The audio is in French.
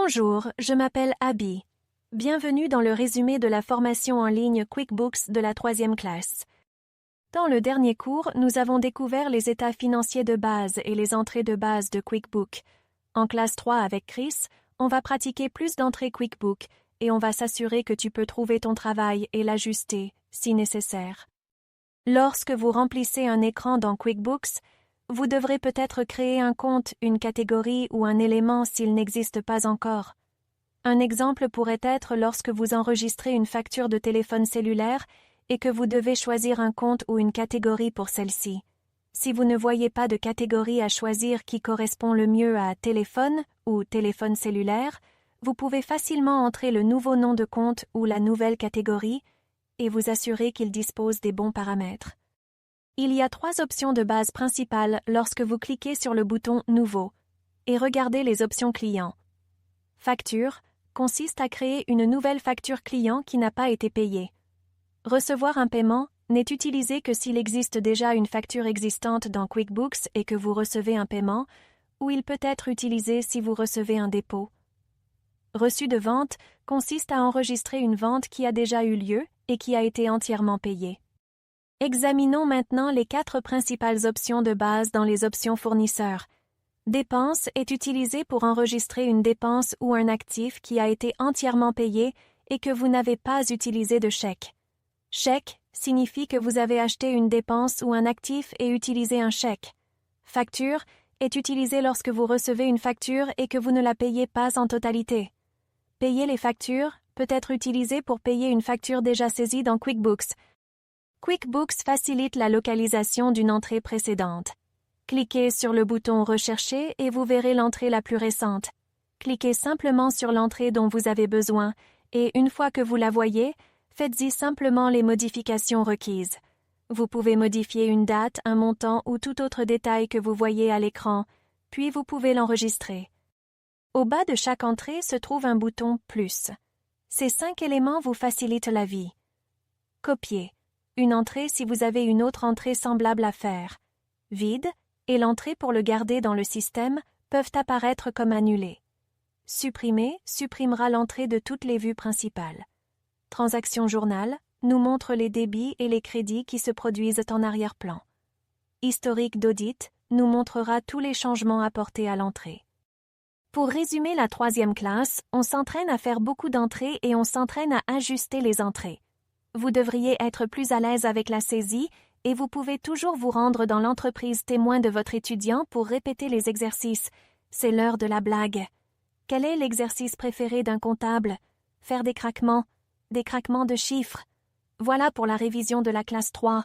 Bonjour, je m'appelle Abby. Bienvenue dans le résumé de la formation en ligne QuickBooks de la 3e classe. Dans le dernier cours, nous avons découvert les états financiers de base et les entrées de base de QuickBooks. En classe 3 avec Chris, on va pratiquer plus d'entrées QuickBooks et on va s'assurer que tu peux trouver ton travail et l'ajuster, si nécessaire. Lorsque vous remplissez un écran dans QuickBooks, vous devrez peut-être créer un compte, une catégorie ou un élément s'il n'existe pas encore. Un exemple pourrait être lorsque vous enregistrez une facture de téléphone cellulaire et que vous devez choisir un compte ou une catégorie pour celle-ci. Si vous ne voyez pas de catégorie à choisir qui correspond le mieux à téléphone ou téléphone cellulaire, vous pouvez facilement entrer le nouveau nom de compte ou la nouvelle catégorie et vous assurer qu'il dispose des bons paramètres. Il y a 3 options de base principales lorsque vous cliquez sur le bouton « Nouveau » et regardez les options clients. Facture consiste à créer une nouvelle facture client qui n'a pas été payée. Recevoir un paiement n'est utilisé que s'il existe déjà une facture existante dans QuickBooks et que vous recevez un paiement, ou il peut être utilisé si vous recevez un dépôt. Reçu de vente consiste à enregistrer une vente qui a déjà eu lieu et qui a été entièrement payée. Examinons maintenant les 4 principales options de base dans les options fournisseurs. Dépense est utilisé pour enregistrer une dépense ou un actif qui a été entièrement payé et que vous n'avez pas utilisé de chèque. Chèque signifie que vous avez acheté une dépense ou un actif et utilisé un chèque. Facture est utilisé lorsque vous recevez une facture et que vous ne la payez pas en totalité. Payer les factures peut être utilisé pour payer une facture déjà saisie dans QuickBooks. QuickBooks facilite la localisation d'une entrée précédente. Cliquez sur le bouton « Rechercher » et vous verrez l'entrée la plus récente. Cliquez simplement sur l'entrée dont vous avez besoin et, une fois que vous la voyez, faites-y simplement les modifications requises. Vous pouvez modifier une date, un montant ou tout autre détail que vous voyez à l'écran, puis vous pouvez l'enregistrer. Au bas de chaque entrée se trouve un bouton « Plus ». Ces 5 éléments vous facilitent la vie. Copier. Une entrée si vous avez une autre entrée semblable à faire. Vide et l'entrée pour le garder dans le système peuvent apparaître comme annulées. Supprimer supprimera l'entrée de toutes les vues principales. Transaction journal nous montre les débits et les crédits qui se produisent en arrière-plan. Historique d'audit nous montrera tous les changements apportés à l'entrée. Pour résumer la 3e classe, on s'entraîne à faire beaucoup d'entrées et on s'entraîne à ajuster les entrées. Vous devriez être plus à l'aise avec la saisie et vous pouvez toujours vous rendre dans l'entreprise témoin de votre étudiant pour répéter les exercices. C'est l'heure de la blague. Quel est l'exercice préféré d'un comptable? Faire des craquements de chiffres. Voilà pour la révision de la classe 3.